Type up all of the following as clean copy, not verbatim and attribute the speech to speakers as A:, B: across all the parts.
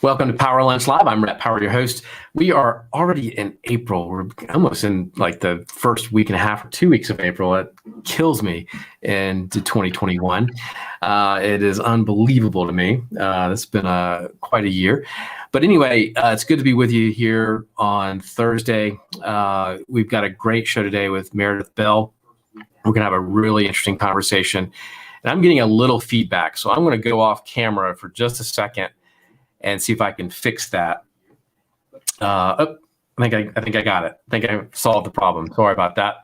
A: Welcome to Power Lunch Live. I'm Rhett, your host. We are already in April. We're almost in like the first week and a half or 2 weeks of April. It kills me into 2021. It is unbelievable to me. It's been quite a year. But anyway, it's good to be with you here on Thursday. We've got a great show today with Meredith Bell. We're going to have a really interesting conversation. And I'm getting a little feedback. So I'm going to go off camera for just a second and see if I can fix that. I think I got it. I think I solved the problem. Sorry about that.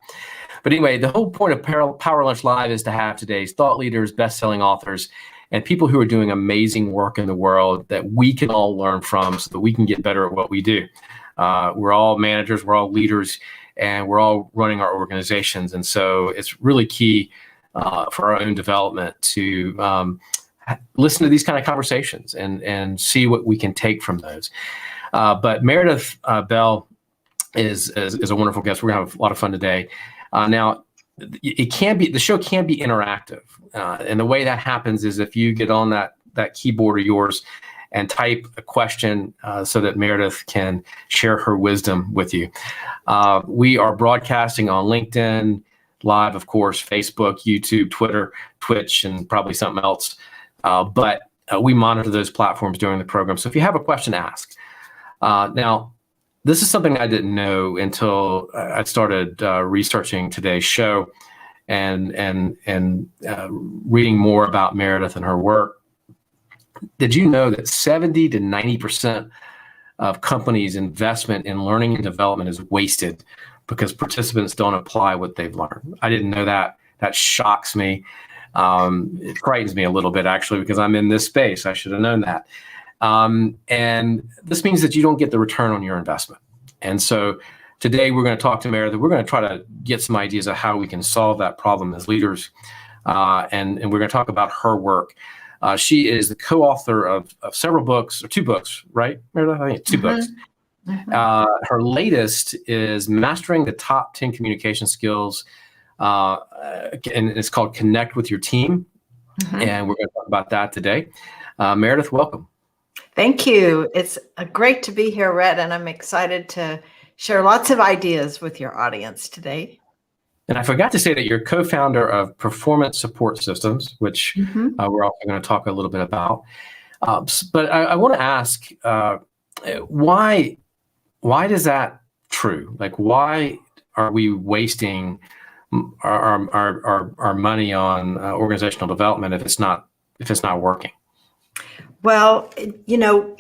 A: But anyway, the whole point of Power Lunch Live is to have today's thought leaders, best-selling authors, and people who are doing amazing work in the world that we can all learn from so that we can get better at what we do. We're all managers, we're all leaders, and we're all running our organizations. And so it's really key for our own development to listen to these kind of conversations and see what we can take from those. But Meredith Bell is a wonderful guest. We're gonna have a lot of fun today. Now, the show can be interactive, and the way that happens is if you get on that keyboard of yours and type a question so that Meredith can share her wisdom with you. We are broadcasting on LinkedIn Live, of course, Facebook, YouTube, Twitter, Twitch, and probably something else. But we monitor those platforms during the program. So if you have a question, ask. Now, this is something I didn't know until I started researching today's show and reading more about Meredith and her work. Did you know that 70 to 90% of companies' investment in learning and development is wasted because participants don't apply what they've learned? I didn't know that. That shocks me. It frightens me a little bit, actually, because I'm in this space. I should have known that. And this means that you don't get the return on your investment. And so today we're going to talk to Meredith. We're going to try to get some ideas of how we can solve that problem as leaders. And we're going to talk about her work. She is the co-author of several books, or 2 books, right, Meredith? I think 2 books. Her latest is Mastering the Top 10 Communication Skills. And it's called Connect with Your Team. And we're going to talk about that today. Meredith, welcome.
B: Thank you. It's great to be here, Rhett, and I'm excited to share lots of ideas with your audience today.
A: And I forgot to say that you're co-founder of Performance Support Systems, which we're also going to talk a little bit about. But I want to ask, why is that true? Like, why are we wasting our money on organizational development if it's not working?
B: Well,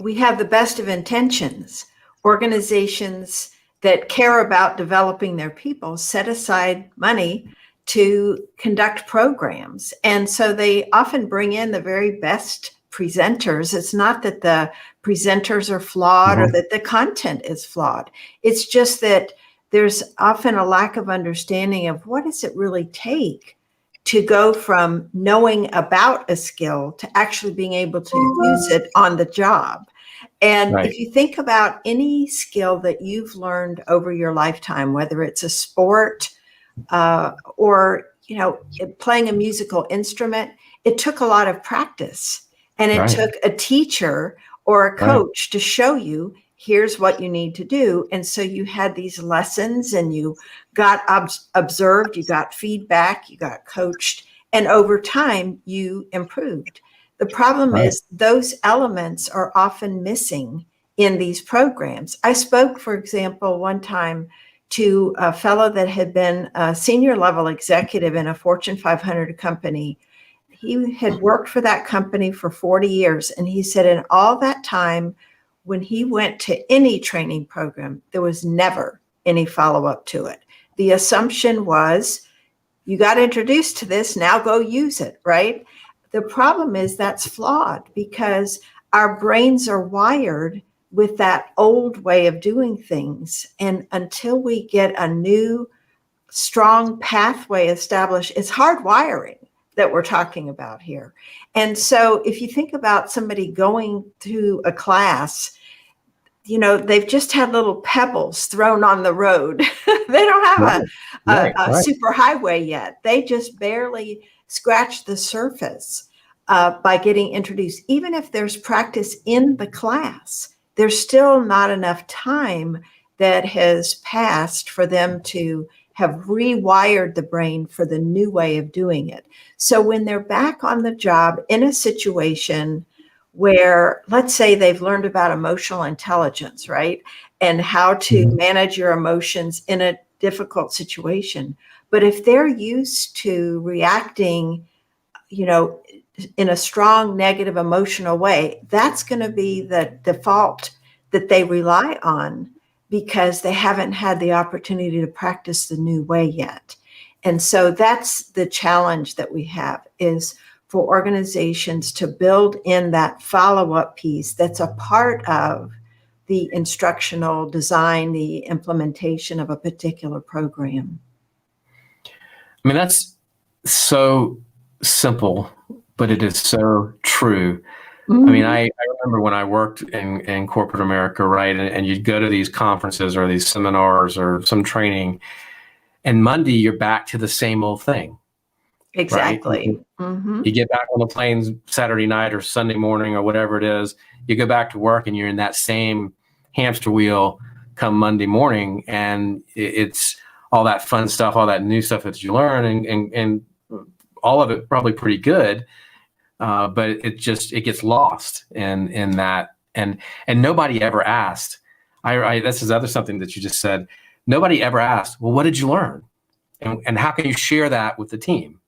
B: we have the best of intentions. Organizations that care about developing their people set aside money to conduct programs. And so they often bring in the very best presenters. It's not that the presenters are flawed or that the content is flawed. It's just that there's often a lack of understanding of what does it really take to go from knowing about a skill to actually being able to use it on the job. And if you think about any skill that you've learned over your lifetime, whether it's a sport or playing a musical instrument, it took a lot of practice, and it took a teacher or a coach to show you, here's what you need to do. And so you had these lessons and you got observed, you got feedback, you got coached, and over time you improved. The problem is those elements are often missing in these programs. I spoke, for example, one time to a fellow that had been a senior level executive in a Fortune 500 company. He had worked for that company for 40 years. And he said in all that time, when he went to any training program, there was never any follow-up to it. The assumption was, you got introduced to this, now go use it, right? The problem is that's flawed because our brains are wired with that old way of doing things. And until we get a new, strong pathway established, it's hardwiring that we're talking about here. And so if you think about somebody going to a class, they've just had little pebbles thrown on the road. They don't have a super highway yet. They just barely scratch the surface by getting introduced. Even if there's practice in the class, there's still not enough time that has passed for them to have rewired the brain for the new way of doing it. So when they're back on the job in a situation where, let's say, they've learned about emotional intelligence, right? And how to manage your emotions in a difficult situation. But if they're used to reacting, in a strong negative emotional way, that's going to be the default that they rely on because they haven't had the opportunity to practice the new way yet. And so that's the challenge that we have, is for organizations to build in that follow-up piece that's a part of the instructional design, the implementation of a particular program.
A: I mean, that's so simple, but it is so true. I mean, I remember when I worked in corporate America, right? And you'd go to these conferences or these seminars or some training, and Monday you're back to the same old thing.
B: Exactly.
A: Right? You get back on the plane Saturday night or Sunday morning or whatever it is. You go back to work and you're in that same hamster wheel come Monday morning, and it's all that fun stuff, all that new stuff that you learn, and all of it probably pretty good. But it gets lost in that, and nobody ever asked. This is something that you just said. Nobody ever asked, well, what did you learn, and how can you share that with the team?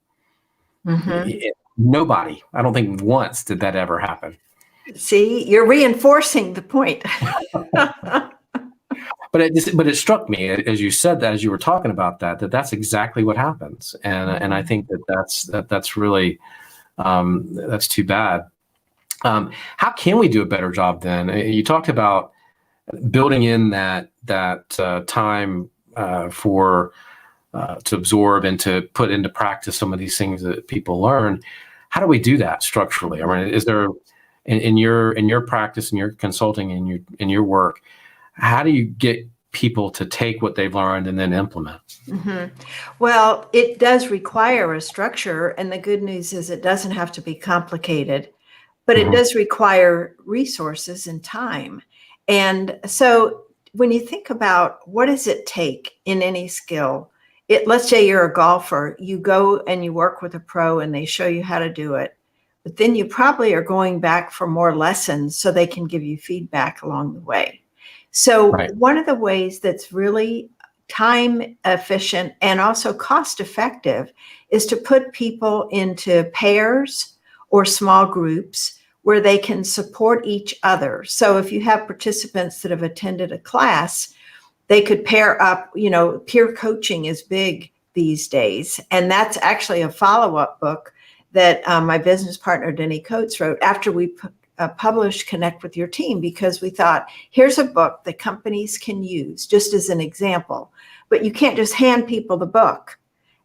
A: Nobody. I don't think once did that ever happen.
B: See, you're reinforcing the point.
A: But it struck me as you said that, as you were talking about that's exactly what happens, and I think that's really. That's too bad. How can we do a better job then? You talked about building in that time for to absorb and to put into practice some of these things that people learn. How do we do that structurally? I mean, is there in your practice, in your consulting, in your work, how do you get people to take what they've learned and then implement?
B: Well, it does require a structure, and the good news is it doesn't have to be complicated, but it does require resources and time. And so when you think about what does it take in any skill, let's say you're a golfer, you go and you work with a pro and they show you how to do it, but then you probably are going back for more lessons so they can give you feedback along the way. So one of the ways that's really time efficient and also cost effective is to put people into pairs or small groups where they can support each other. So if you have participants that have attended a class, they could pair up. Peer coaching is big these days. And that's actually a follow-up book that my business partner, Denny Coates, wrote after we published Connect with Your Team, because we thought, here's a book that companies can use just as an example, but you can't just hand people the book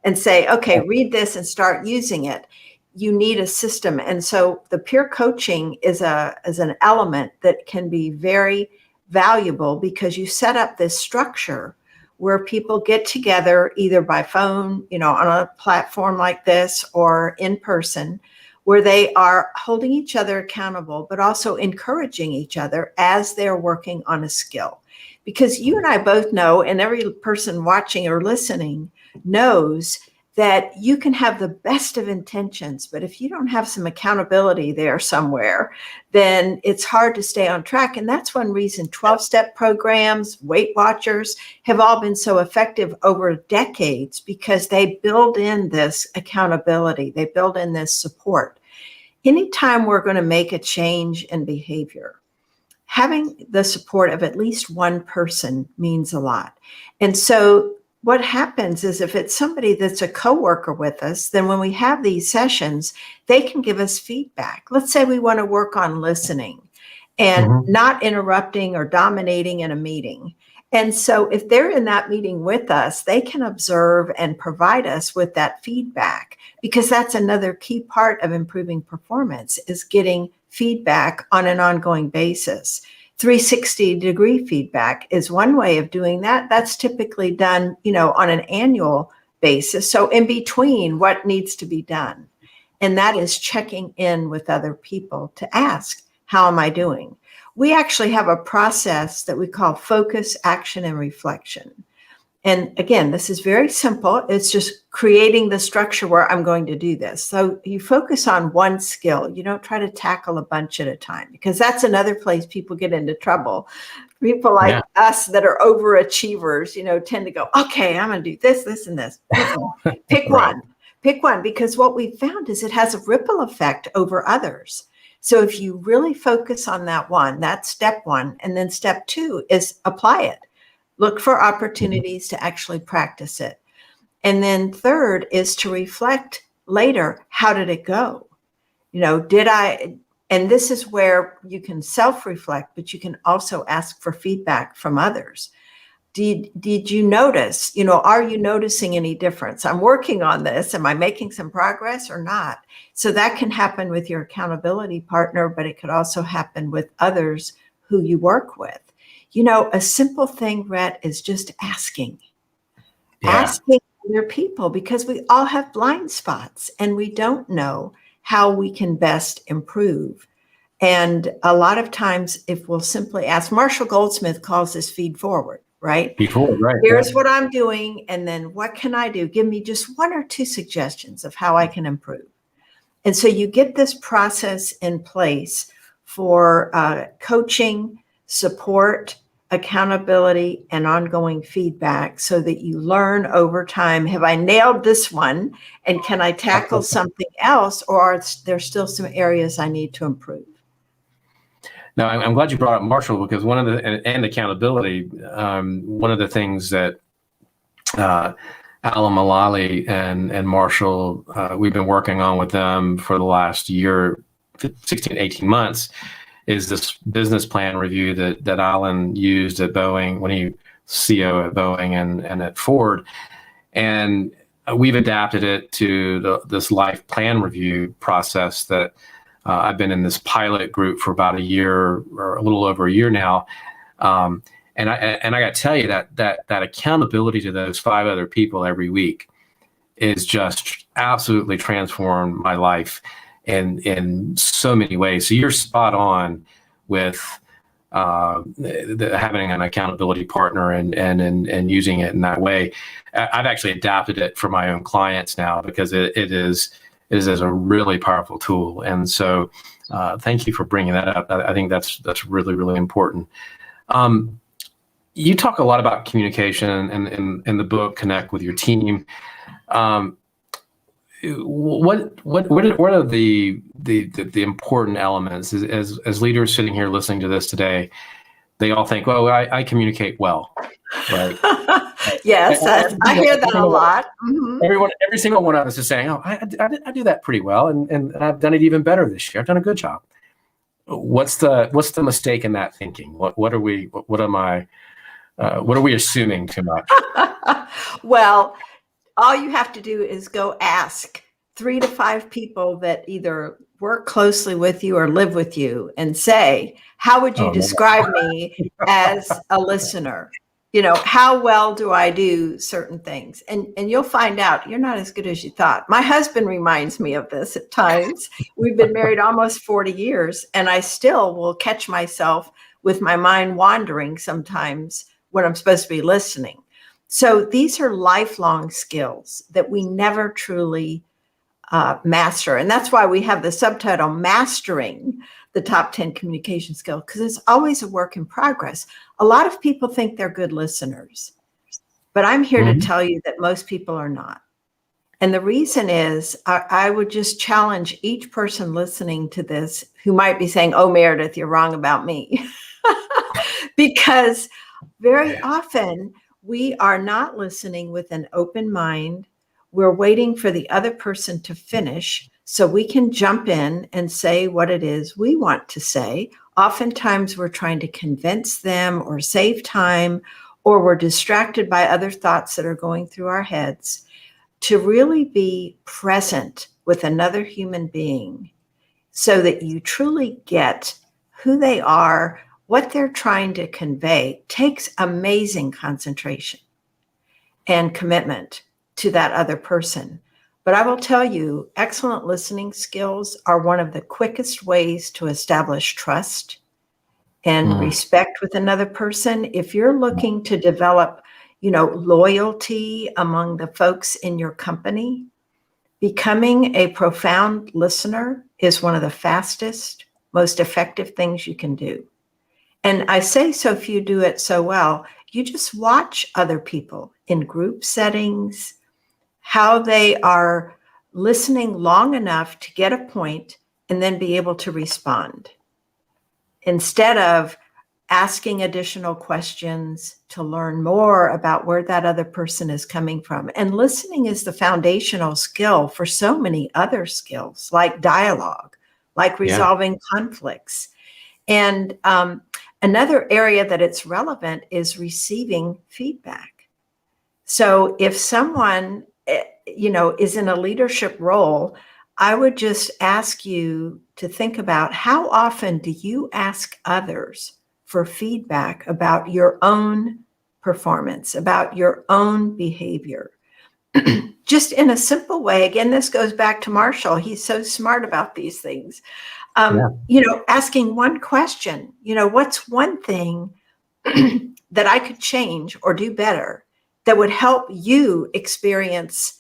B: and say, okay, read this and start using it. You need a system. And so the peer coaching is an element that can be very valuable because you set up this structure where people get together either by phone, on a platform like this, or in person, where they are holding each other accountable, but also encouraging each other as they're working on a skill. Because you and I both know, and every person watching or listening knows, that you can have the best of intentions, but if you don't have some accountability there somewhere, then it's hard to stay on track. And that's one reason 12-step programs, Weight Watchers have all been so effective over decades, because they build in this accountability. They build in this support. Anytime we're going to make a change in behavior, having the support of at least one person means a lot. And so what happens is, if it's somebody that's a coworker with us, then when we have these sessions, they can give us feedback. Let's say we want to work on listening and not interrupting or dominating in a meeting. And so if they're in that meeting with us, they can observe and provide us with that feedback, because that's another key part of improving performance, is getting feedback on an ongoing basis. 360-degree feedback is one way of doing that. That's typically done, on an annual basis. So in between, what needs to be done? And that is checking in with other people to ask, how am I doing? We actually have a process that we call focus, action, and reflection. And again, this is very simple. It's just creating the structure where I'm going to do this. So you focus on one skill. You don't try to tackle a bunch at a time, because that's another place people get into trouble. People like us that are overachievers, tend to go, okay, I'm going to do this, this, and this. Pick
A: Right.
B: one. Pick one, because what we found is it has a ripple effect over others. So if you really focus on that one, that's step one. And then step two is apply it. Look for opportunities to actually practice it. And then third is to reflect later, how did it go? And this is where you can self-reflect, but you can also ask for feedback from others. Did you notice, are you noticing any difference? I'm working on this. Am I making some progress or not? So that can happen with your accountability partner, but it could also happen with others who you work with. A simple thing, Rhett, is just asking. Asking other people, because we all have blind spots and we don't know how we can best improve. And a lot of times, if we'll simply ask, Marshall Goldsmith calls this feed forward, right? Here's what I'm doing, and then what can I do? Give me just one or two suggestions of how I can improve. And so you get this process in place for coaching, support, accountability, and ongoing feedback, so that you learn over time, have I nailed this one? And can I tackle something else? Or are there still some areas I need to improve?
A: Now, I'm glad you brought up Marshall, because and accountability, one of the things that Alan Mullally and Marshall, we've been working on with them for the last year, 16, 18 months, is this business plan review that Alan used at Boeing when he was CEO at Boeing and at Ford. And we've adapted it to this life plan review process that I've been in this pilot group for about a year, or a little over a year now. And I got to tell you that accountability to those 5 other people every week is just absolutely transformed my life in so many ways. So you're spot on with having an accountability partner and using it in that way. I've actually adapted it for my own clients now, because it is a really powerful tool. And so thank you for bringing that up. I think that's really, really important. You talk a lot about communication in the book, Connect with Your Team. What are the important elements as leaders sitting here listening to this today? They all think, well, I communicate well, right?
B: Yes, I hear that a lot. Mm-hmm.
A: Every single one of us is saying, oh, I do that pretty well, and I've done it even better this year. I've done a good job. What's the mistake in that thinking? What are we assuming too much?
B: Well, all you have to do is go ask 3 to 5 people that either work closely with you or live with you, and say, how would you describe me as a listener? How well do I do certain things? And you'll find out you're not as good as you thought. My husband reminds me of this at times. We've been married almost 40 years, and I still will catch myself with my mind wandering sometimes when I'm supposed to be listening. So these are lifelong skills that we never truly master. And that's why we have the subtitle, Mastering the Top 10 Communication Skills, because it's always a work in progress. A lot of people think they're good listeners, but I'm here to tell you that most people are not. And the reason is, I would just challenge each person listening to this who might be saying, oh, Meredith, you're wrong about me. Because very often we are not listening with an open mind. We're waiting for the other person to finish so we can jump in and say what it is we want to say. Oftentimes we're trying to convince them or save time, or we're distracted by other thoughts that are going through our heads. To really be present with another human being so that you truly get who they are, what they're trying to convey takes amazing concentration and commitment to that other person. But I will tell you, excellent listening skills are one of the quickest ways to establish trust and respect with another person. If you're looking to develop, loyalty among the folks in your company, becoming a profound listener is one of the fastest, most effective things you can do. And I say so few do it so well. You just watch other people in group settings, how they are listening long enough to get a point and then be able to respond, instead of asking additional questions to learn more about where that other person is coming from. And listening is the foundational skill for so many other skills, like dialogue, like resolving conflicts. And another area that it's relevant is receiving feedback. So if someone, is in a leadership role, I would just ask you to think about, how often do you ask others for feedback about your own performance, about your own behavior? Just in a simple way. Again, this goes back to Marshall. He's so smart about these things. Asking one question, what's one thing that I could change or do better that would help you experience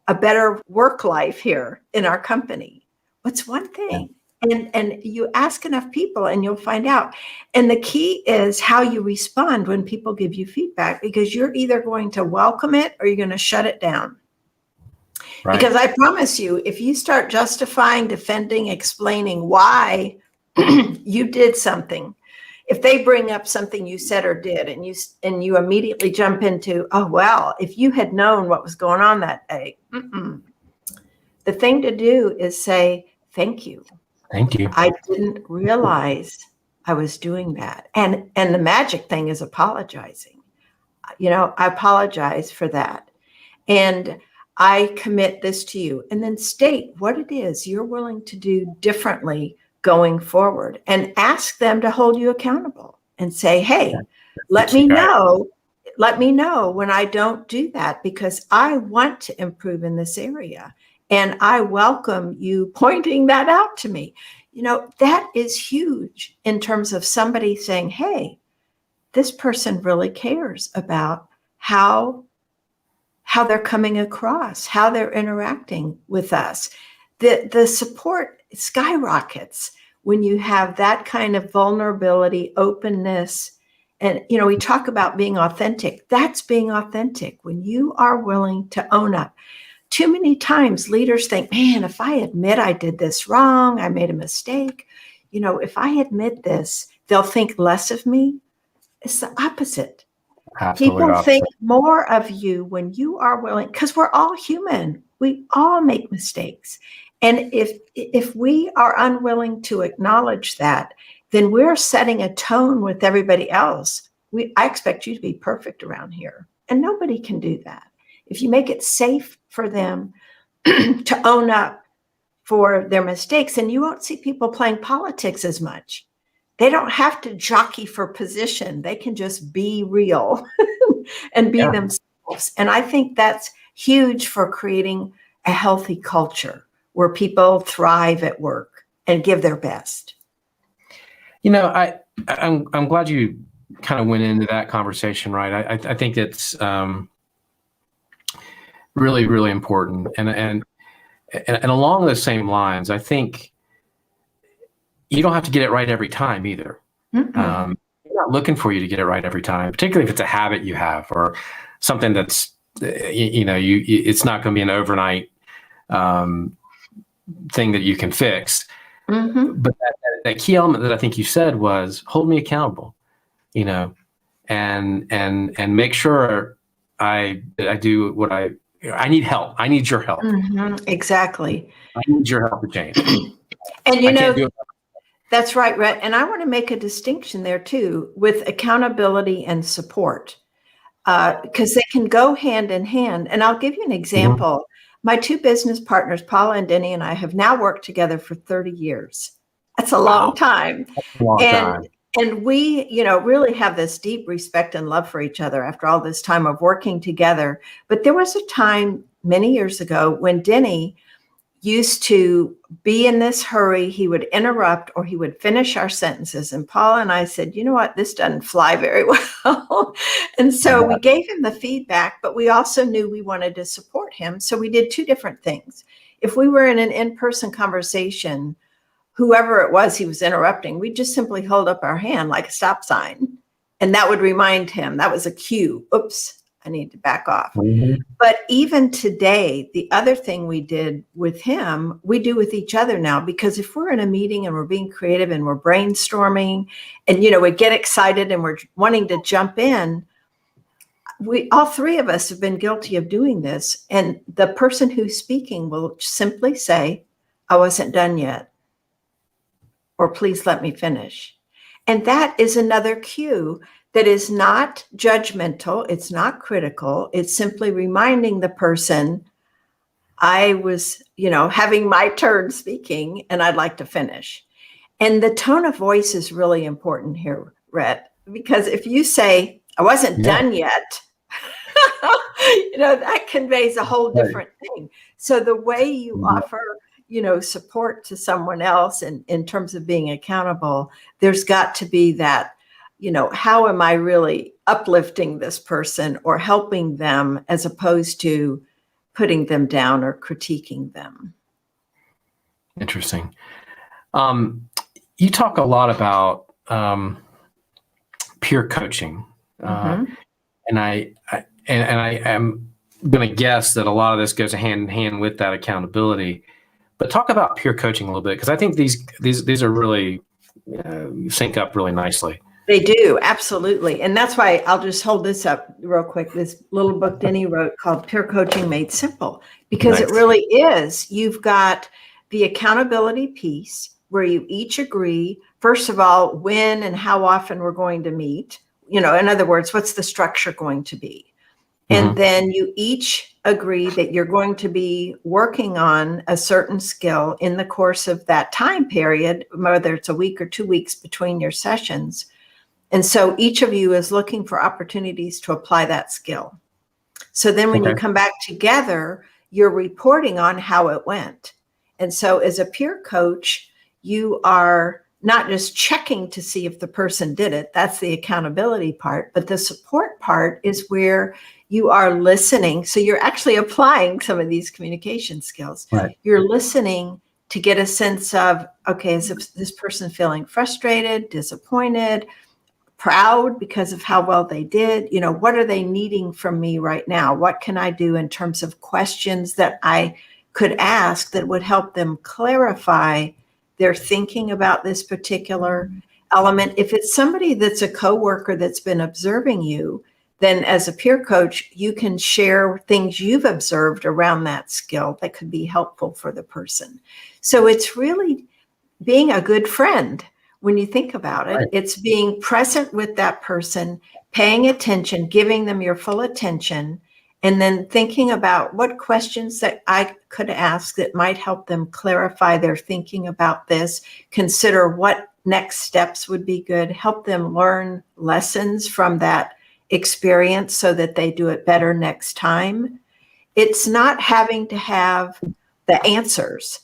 B: a better work life here in our company? What's one thing? And you ask enough people and you'll find out. And the key is how you respond when people give you feedback, because you're either going to welcome it or you're going to shut it down. Right. Because I promise you, if you start justifying, defending, explaining why you did something, if they bring up something you said or did, and you immediately jump into, oh, well, if you had known what was going on that day, the thing to do is say, thank you.
A: Thank you.
B: I didn't realize I was doing that. And the magic thing is apologizing. I apologize for that. And I commit this to you. And then state what it is you're willing to do differently going forward, and ask them to hold you accountable and say, hey, let me know when I don't do that, because I want to improve in this area. And I welcome you pointing that out to me. That is huge in terms of somebody saying, hey, this person really cares about how they're coming across, how they're interacting with us. The support skyrockets when you have that kind of vulnerability, openness. And, we talk about being authentic. That's being authentic when you are willing to own up. Too many times leaders think, man, if I admit I did this wrong, I made a mistake, if I admit this, they'll think less of me. It's the opposite.
A: Absolutely
B: People
A: opposite.
B: think more of you when you are willing, because we're all human. We all make mistakes. And if we are unwilling to acknowledge that, then we're setting a tone with everybody else. I expect you to be perfect around here. And nobody can do that. If you make it safe for them to own up for their mistakes, and you won't see people playing politics as much. They don't have to jockey for position. They can just be real and be themselves. And I think that's huge for creating a healthy culture where people thrive at work and give their best.
A: I'm glad you kind of went into that conversation, right? I think it's really, really important. And along those same lines, I think you don't have to get it right every time either. They're not looking for you to get it right every time, particularly if it's a habit you have or something that's, it's not going to be an overnight thing that you can fix. But that key element that I think you said was hold me accountable, and make sure I do what I need help. I need your help.
B: Exactly.
A: I need your help to change.
B: And that's right, Rhett. And I want to make a distinction there too with accountability and support, because they can go hand in hand. And I'll give you an example. My two business partners, Paula and Denny, and I have now worked together for 30 years. That's a long time.
A: That's a long time.
B: And we, really have this deep respect and love for each other after all this time of working together. But there was a time many years ago when Denny used to be in this hurry. He would interrupt or he would finish our sentences. And Paula and I said, you know what, this doesn't fly very well. And so we gave him the feedback, but we also knew we wanted to support him. So we did two different things. If we were in an in-person conversation, whoever it was he was interrupting, we'd just simply hold up our hand like a stop sign. And that would remind him, that was a cue. Oops, I need to back off. Mm-hmm. But even today, the other thing we did with him, we do with each other now, because if we're in a meeting and we're being creative and we're brainstorming and, we get excited and we're wanting to jump in, all three of us have been guilty of doing this. And the person who's speaking will simply say, I wasn't done yet. Or please let me finish. And that is another cue that is not judgmental. It's not critical. It's simply reminding the person, I was, having my turn speaking and I'd like to finish. And the tone of voice is really important here, Rhett, because if you say, I wasn't done yet, that conveys a whole different thing. So the way you offer support to someone else and in terms of being accountable, there's got to be that, how am I really uplifting this person or helping them as opposed to putting them down or critiquing them.
A: Interesting. You talk a lot about peer coaching. And I am going to guess that a lot of this goes hand in hand with that accountability. But talk about peer coaching a little bit, because I think these are really sync up really nicely.
B: They do, absolutely. And that's why I'll just hold this up real quick. This little book Denny wrote called Peer Coaching Made Simple, because It really is. You've got the accountability piece where you each agree, first of all, when and how often we're going to meet. In other words, what's the structure going to be? And then you each agree that you're going to be working on a certain skill in the course of that time period, whether it's a week or 2 weeks between your sessions. And so each of you is looking for opportunities to apply that skill. So then when you come back together, you're reporting on how it went. And so as a peer coach, you are not just checking to see if the person did it. That's the accountability part. But the support part is where you are listening. So you're actually applying some of these communication skills. Right. You're listening to get a sense of, okay, is this person feeling frustrated, disappointed, proud because of how well they did? What are they needing from me right now? What can I do in terms of questions that I could ask that would help them clarify their thinking about this particular element? If it's somebody that's a coworker that's been observing you, then as a peer coach, you can share things you've observed around that skill that could be helpful for the person. So it's really being a good friend when you think about it. Right. It's being present with that person, paying attention, giving them your full attention, and then thinking about what questions that I could ask that might help them clarify their thinking about this, consider what next steps would be good, help them learn lessons from that experience so that they do it better next time. It's not having to have the answers.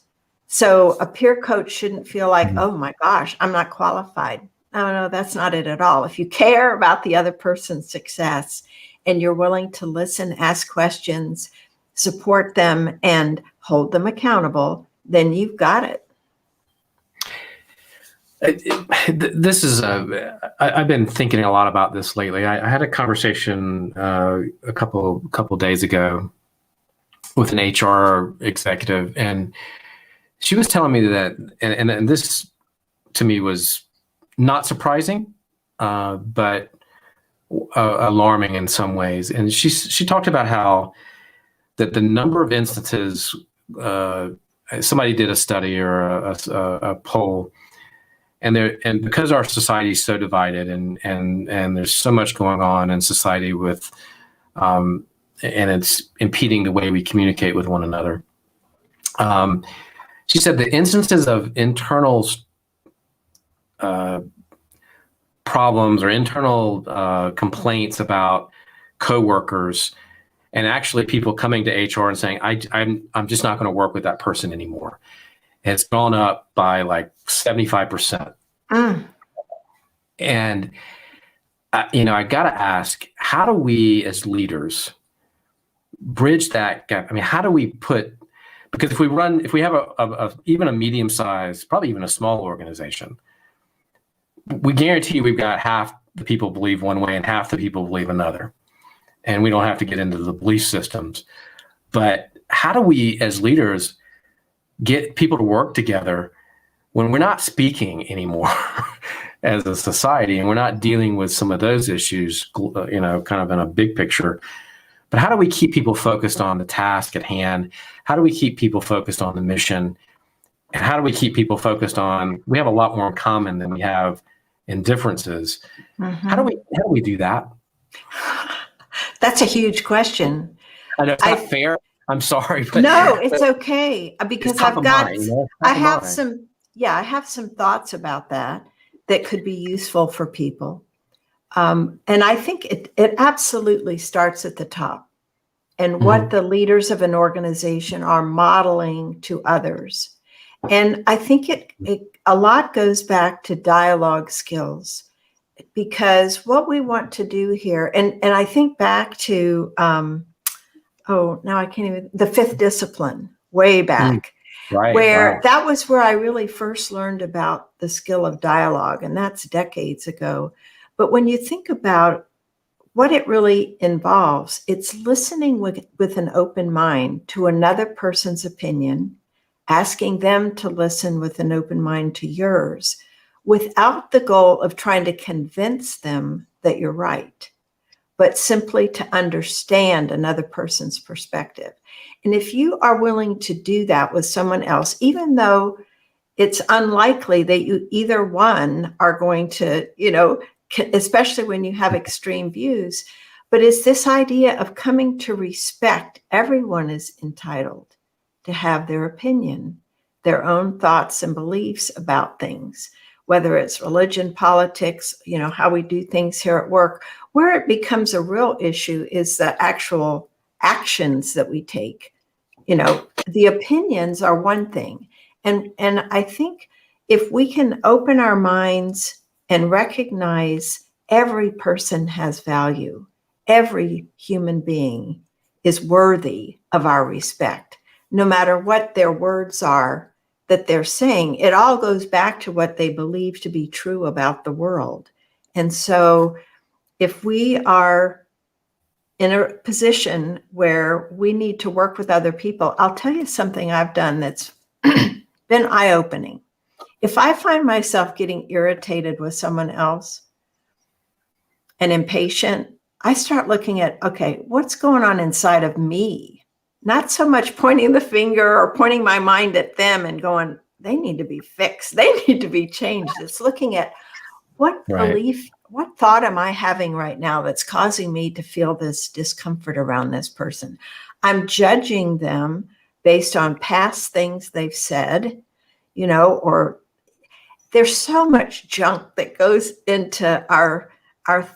B: So a peer coach shouldn't feel like, oh my gosh, I'm not qualified. No, that's not it at all. If you care about the other person's success and you're willing to listen, ask questions, support them, and hold them accountable, then you've got it.
A: This is I've been thinking a lot about this lately. I had a conversation a couple days ago with an HR executive, and she was telling me that, and this to me was not surprising, but alarming in some ways. And she talked about how that the number of instances, somebody did a study or a poll. And because our society is so divided and there's so much going on in society with, and it's impeding the way we communicate with one another. She said the instances of internal problems or internal complaints about coworkers, and actually people coming to HR and saying, I'm just not going to work with that person anymore, has gone up by like 75%. And I got to ask, how do we as leaders bridge that gap? I mean, how do we because if we have even a medium sized, probably even a small organization, we guarantee we've got half the people believe one way and half the people believe another. And we don't have to get into the belief systems. But how do we as leaders get people to work together when we're not speaking anymore as a society, and we're not dealing with some of those issues, kind of in a big picture? But how do we keep people focused on the task at hand? How do we keep people focused on the mission? And how do we keep people focused on, we have a lot more in common than we have in differences.
B: Mm-hmm.
A: How do we do that?
B: That's a huge question.
A: I know it's not fair. I'm sorry. But,
B: no, it's okay, because I have some thoughts about that could be useful for people. And I think it absolutely starts at the top, and what the leaders of an organization are modeling to others. And I think a lot goes back to dialogue skills, because what we want to do here, and I think back to, now I can't even, the fifth discipline, way back, that was where I really first learned about the skill of dialogue, and that's decades ago. But when you think about what it really involves, it's listening with an open mind to another person's opinion, asking them to listen with an open mind to yours, without the goal of trying to convince them that you're right, but simply to understand another person's perspective. And if you are willing to do that with someone else, even though it's unlikely that you either one are going to, especially when you have extreme views, but it's this idea of coming to respect everyone is entitled to have their opinion, their own thoughts and beliefs about things, whether it's religion, politics, how we do things here at work. Where it becomes a real issue is the actual actions that we take. The opinions are one thing. And I think if we can open our minds and recognize every person has value, every human being is worthy of our respect, no matter what their words are that they're saying, it all goes back to what they believe to be true about the world. And so if we are in a position where we need to work with other people, I'll tell you something I've done that's been eye-opening. If I find myself getting irritated with someone else and impatient, I start looking at, okay, what's going on inside of me? Not so much pointing the finger or pointing my mind at them and going, they need to be fixed. They need to be changed. It's looking at what belief, what thought am I having right now that's causing me to feel this discomfort around this person? I'm judging them based on past things they've said, or there's so much junk that goes into our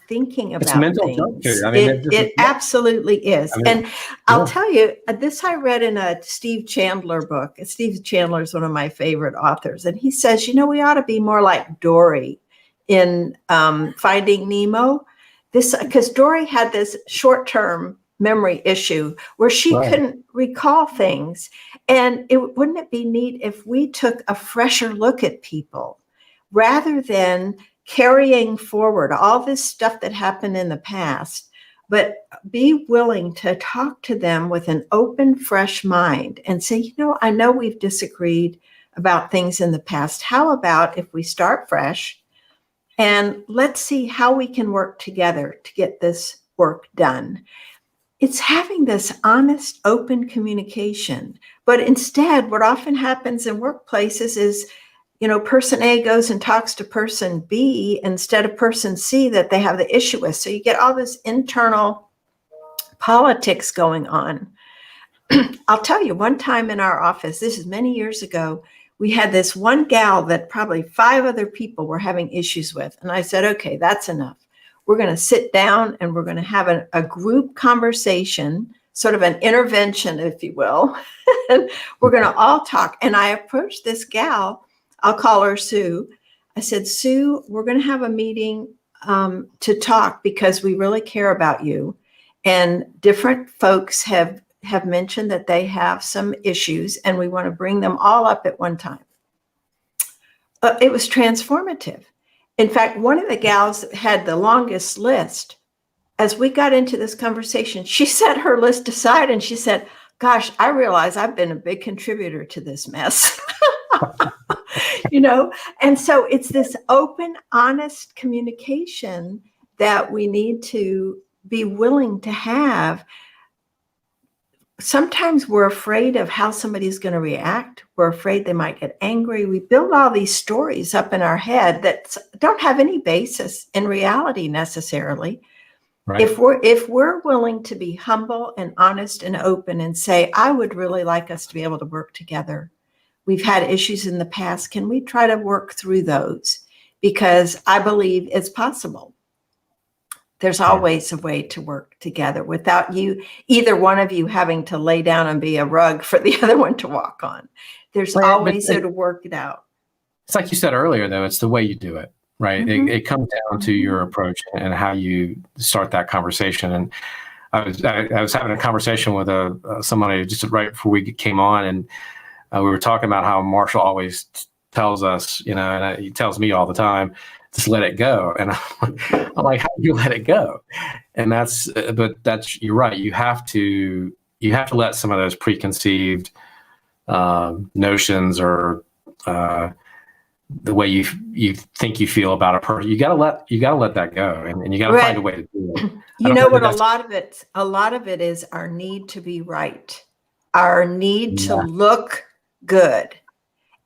B: thinking about
A: mental
B: things.
A: Junk too.
B: It absolutely is. And I'll tell you, this I read in a Steve Chandler book. Steve Chandler is one of my favorite authors. And he says, we ought to be more like Dory in Finding Nemo. Because Dory had this short-term memory issue where she couldn't recall things. And wouldn't it be neat if we took a fresher look at people rather than carrying forward all this stuff that happened in the past, but be willing to talk to them with an open, fresh mind and say, I know we've disagreed about things in the past. How about if we start fresh and let's see how we can work together to get this work done? It's having this honest, open communication. But instead, what often happens in workplaces is, person A goes and talks to person B instead of person C that they have the issue with. So you get all this internal politics going on. I'll tell you, one time in our office, this is many years ago, we had this one gal that probably 5 other people were having issues with. And I said, okay, that's enough. We're going to sit down and we're going to have a group conversation, sort of an intervention, if you will. And we're going to all talk. And I approached this gal, I'll call her Sue. I said, Sue, we're going to have a meeting to talk because we really care about you. And different folks have mentioned that they have some issues and we want to bring them all up at one time. It was transformative. In fact, one of the gals that had the longest list, as we got into this conversation, she set her list aside and she said, gosh, I realize I've been a big contributor to this mess. And so it's this open, honest communication that we need to be willing to have. Sometimes we're afraid of how somebody's going to react. We're afraid they might get angry. We build all these stories up in our head that don't have any basis in reality necessarily. Right. If we're willing to be humble and honest and open and say, I would really like us to be able to work together. We've had issues in the past. Can we try to work through those? Because I believe it's possible. There's always a way to work together without either one of you having to lay down and be a rug for the other one to walk on. There's always a way to work it out.
A: It's like you said earlier, though, it's the way you do it, right? Mm-hmm. It comes down to your approach and how you start that conversation. And I was having a conversation with somebody just right before we came on, and we were talking about how Marshall always tells us, and he tells me all the time, just let it go. And I'm like, how do you let it go? And you're right. You have to let some of those preconceived notions or the way you think you feel about a person. You gotta let that go, and you gotta find a way to do it.
B: What a lot of it is our need to be right, our need to look good.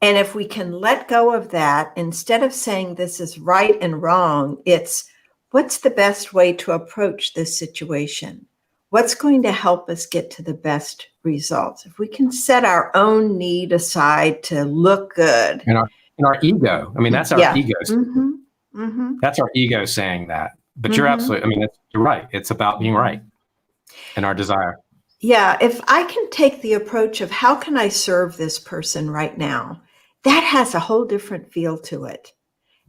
B: And if we can let go of that, instead of saying this is right and wrong, it's what's the best way to approach this situation? What's going to help us get to the best results? If we can set our own need aside to look good.
A: And our ego. I mean, that's our ego.
B: Mm-hmm. Mm-hmm.
A: That's our ego saying that. But you're absolutely, you're right. It's about being right and our desire.
B: Yeah. If I can take the approach of how can I serve this person right now? That has a whole different feel to it.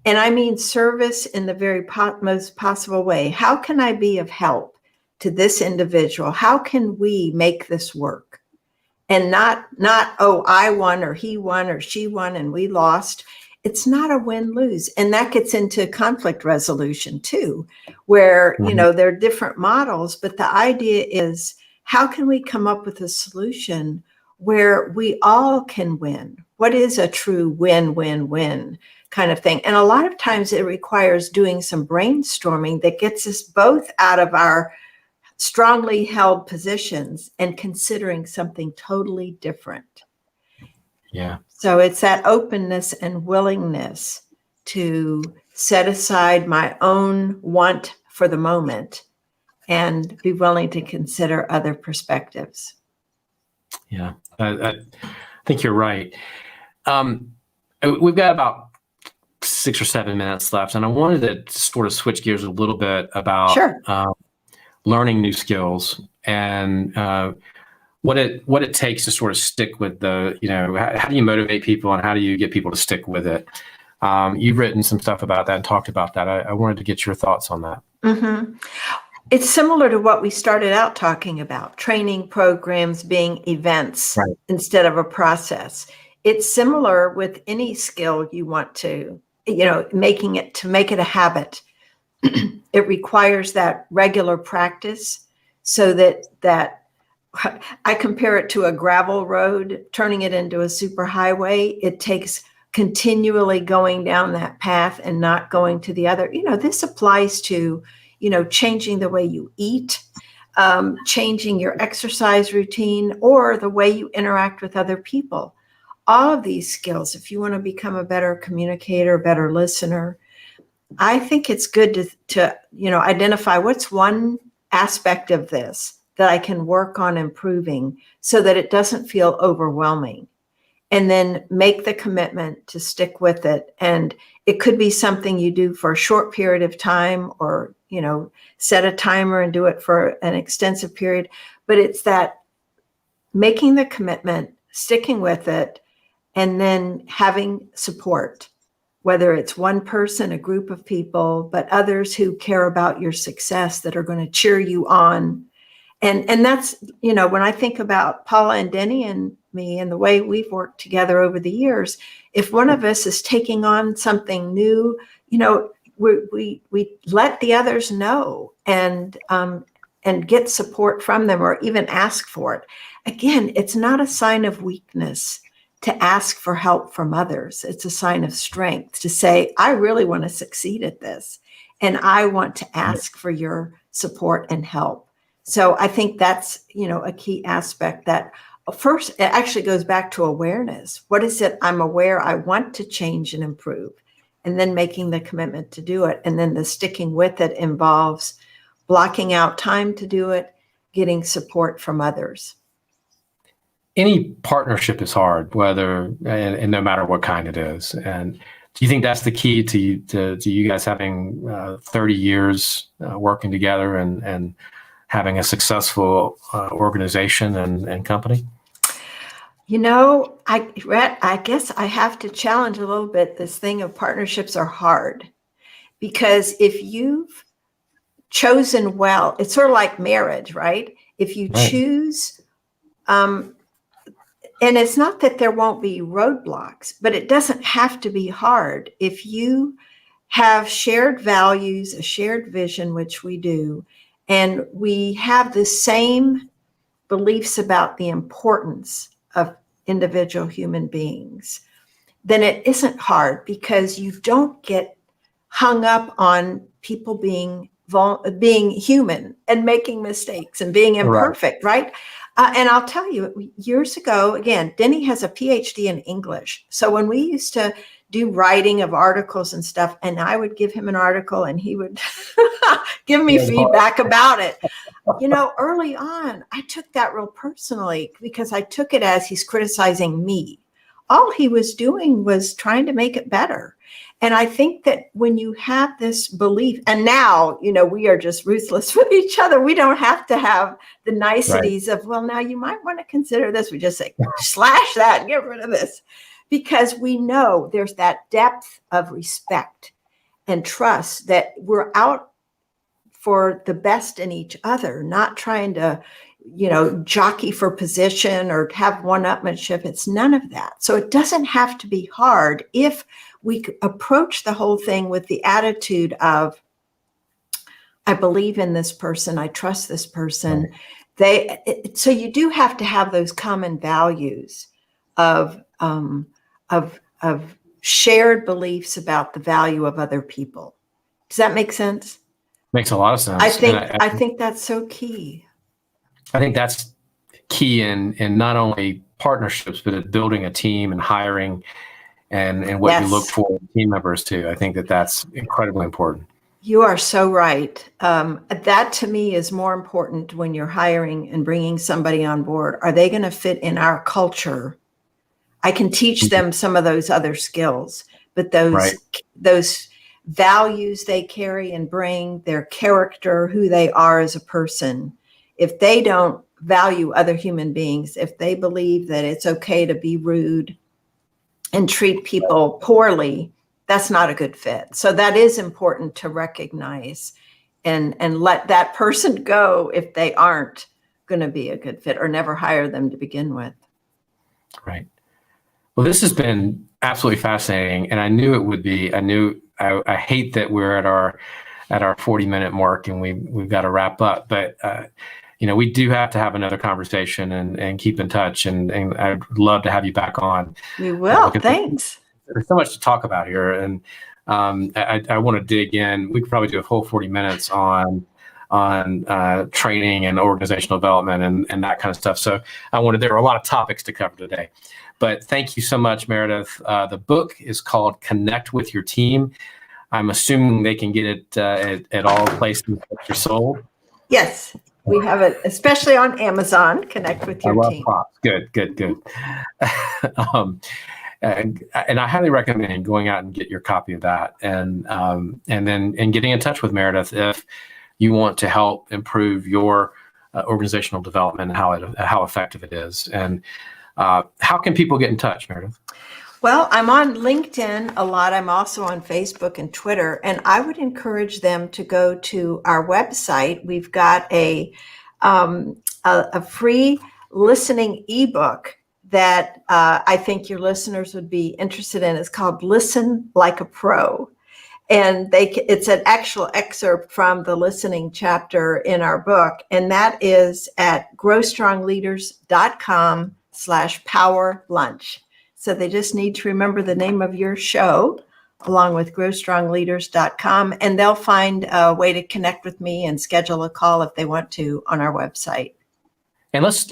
B: And I mean service in the very most possible way. How can I be of help to this individual? How can we make this work? And not, oh, I won or he won or she won and we lost. It's not a win-lose. And that gets into conflict resolution too, where, there are different models, but the idea is how can we come up with a solution where we all can win? What is a true win-win-win kind of thing? And a lot of times it requires doing some brainstorming that gets us both out of our strongly held positions and considering something totally different.
A: Yeah.
B: So it's that openness and willingness to set aside my own want for the moment and be willing to consider other perspectives.
A: Yeah, I think you're right. We've got about 6 or 7 minutes left, and I wanted to sort of switch gears a little bit about learning new skills and what it takes to sort of stick with how do you motivate people and how do you get people to stick with it? You've written some stuff about that and talked about that. I wanted to get your thoughts on that.
B: Mm-hmm. It's similar to what we started out talking about, training programs being events instead of a process. It's similar with any skill you want to, make it a habit. It requires that regular practice so that I compare it to a gravel road, turning it into a superhighway. It takes continually going down that path and not going to the other. This applies to changing the way you eat, changing your exercise routine, or the way you interact with other people. All of these skills, if you want to become a better communicator, better listener, I think it's good to identify what's one aspect of this that I can work on improving so that it doesn't feel overwhelming. and then make the commitment to stick with it. And it could be something you do for a short period of time, or, set a timer and do it for an extensive period. But it's that making the commitment, sticking with it, and then having support, whether it's one person, a group of people, but others who care about your success, that are going to cheer you on. And that's, when I think about Paula and Denny and me and the way we've worked together over the years, if one of us is taking on something new, we let the others know, and get support from them, or even ask for it. Again, it's not a sign of weakness to ask for help from others. It's a sign of strength to say, I really want to succeed at this, and I want to ask for your support and help. So I think that's, a key aspect. That first, it actually goes back to awareness. What is it I'm aware I want to change and improve? And then making the commitment to do it. And then the sticking with it involves blocking out time to do it, getting support from others.
A: Any partnership is hard, and no matter what kind it is. And do you think that's the key to you guys having 30 years working together and having a successful organization and company?
B: Rhett, I guess I have to challenge a little bit this thing of partnerships are hard, because if you've chosen well, it's sort of like marriage, right? If you choose, and it's not that there won't be roadblocks, but it doesn't have to be hard. If you have shared values, a shared vision, which we do, and we have the same beliefs about the importance of individual human beings, then it isn't hard, because you don't get hung up on people being human and making mistakes and being imperfect, right? And I'll tell you, years ago, again, Denny has a PhD in English. So when we used to do writing of articles and stuff, and I would give him an article and he would give me feedback about it. Early on, I took that real personally, because I took it as he's criticizing me. All he was doing was trying to make it better. And I think that when you have this belief, and now, we are just ruthless with each other. We don't have to have the niceties of, well, now you might want to consider this. We just say, slash that and get rid of this, because we know there's that depth of respect and trust that we're out for the best in each other, not trying to, jockey for position or have one-upmanship. It's none of that. So it doesn't have to be hard if we approach the whole thing with the attitude of, I believe in this person, I trust this person. So you do have to have those common values of shared beliefs about the value of other people. Does that make sense?
A: Makes a lot of sense.
B: I think that's so key.
A: I think that's key in not only partnerships, but in building a team and hiring and what you look for in team members too. I think that's incredibly important.
B: You are so right. That to me is more important when you're hiring and bringing somebody on board. Are they going to fit in our culture? I can teach them some of those other skills, but those values they carry and bring, their character, who they are as a person, if they don't value other human beings, if they believe that it's okay to be rude and treat people poorly, that's not a good fit. So that is important to recognize and let that person go if they aren't going to be a good fit, or never hire them to begin with.
A: Right. Well, this has been absolutely fascinating, and I knew it would be. I hate that we're at our 40-minute mark and we've got to wrap up, but we do have to have another conversation and keep in touch, and I'd love to have you back on.
B: We will. Thanks.
A: There's so much to talk about here, and I want to dig in. We could probably do a whole 40 minutes on training and organizational development and that kind of stuff. So there are a lot of topics to cover today, but thank you so much, Meredith. The book is called Connect with Your Team. I'm assuming they can get it at all places that you're sold.
B: Yes. We have it, especially on Amazon. Connect with
A: I
B: your
A: love
B: team.
A: props. Good. And I highly recommend going out and get your copy of that, and then getting in touch with Meredith if you want to help improve your organizational development and how effective it is. And how can people get in touch, Meredith?
B: Well, I'm on LinkedIn a lot. I'm also on Facebook and Twitter, and I would encourage them to go to our website. We've got a free listening ebook that I think your listeners would be interested in. It's called Listen Like a Pro. And it's an actual excerpt from the listening chapter in our book. And that is at growstrongleaders.com/power lunch. So they just need to remember the name of your show along with growstrongleaders.com, and they'll find a way to connect with me and schedule a call if they want to on our website.
A: And let's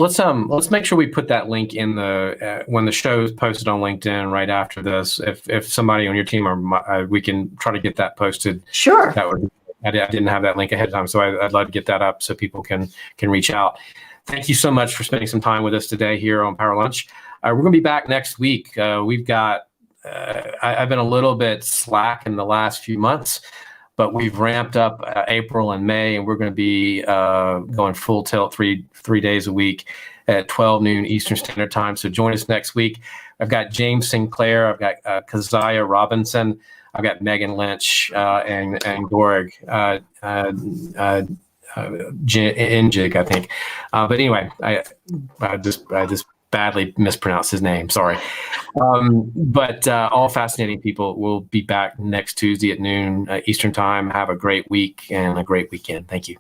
A: make sure we put that link in the when the show is posted on LinkedIn right after this. If somebody on your team or we can try to get that posted.
B: Sure.
A: That would. I didn't have that link ahead of time, so I'd love to get that up so people can reach out. Thank you so much for spending some time with us today here on Power Lunch. We're going to be back next week. We've got. I've been a little bit slack in the last few months, but we've ramped up April and May, and we're going to be going full tilt three days a week at 12 noon Eastern Standard Time. So join us next week. I've got James Sinclair. I've got Keziah Robinson. I've got Megan Lynch and Gorg Injig, I think. But anyway, I just badly mispronounced his name. Sorry. But all fascinating people. We'll be back next Tuesday at noon Eastern Time. Have a great week and a great weekend. Thank you.